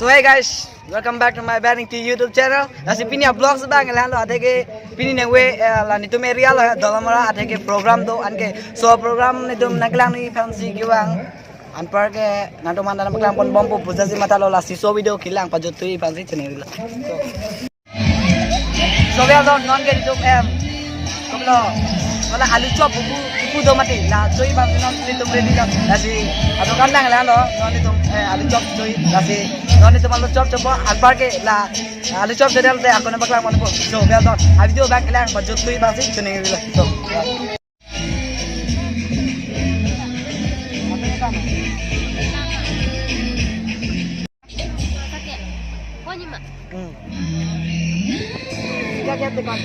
So hey guys, welcome back to my Banning T YouTube channel. Nasi pini vlogs bang elan lo adege pini nengwe la nitu meria lo dalamara adege program do anke so program nitu naglang ni fancy giwang anpar ke nanto mandana maklang pon bompo pujasi mata lo la so video kilang pajutui fancy channel. So we are non get itu komlo wala alu chop buku do mati la choi bang non nitu ready la nasi ado kan nang elan lo non nitu alu chop choi nasi non itu malu chop chop anpar ke la alu chop dedal de akone baklang mon po so we are video bang kilang pajutui fancy channel so क्या दुकान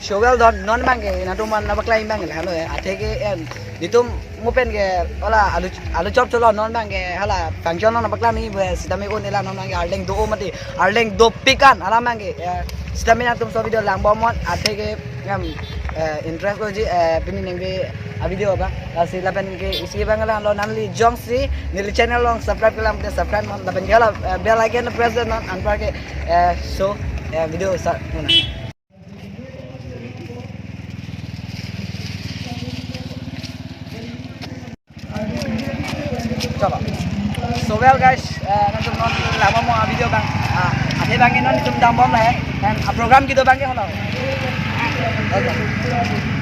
Showel don non bangke na tuman na baklay bangke halo ateke ditum mupen ke wala alu chop cholo non bangke hala function na bakla ni sidame ko nila non bangke arleng do mati arleng do pikan ala bangke sidame na tum so video lang bomon ateke interest ko ji pini nengbe video ba kasi laban ke isi bangala lo nanli jongsi nili channel long subscribe kelam ke subscribe mon laban gala bell icon press non anpar ke so video start muna. Coba. So well guys, nanti non lama mau video bang. Ada bangin non cuma dambom lah ya. Dan program gitu bangnya kalau. Okay.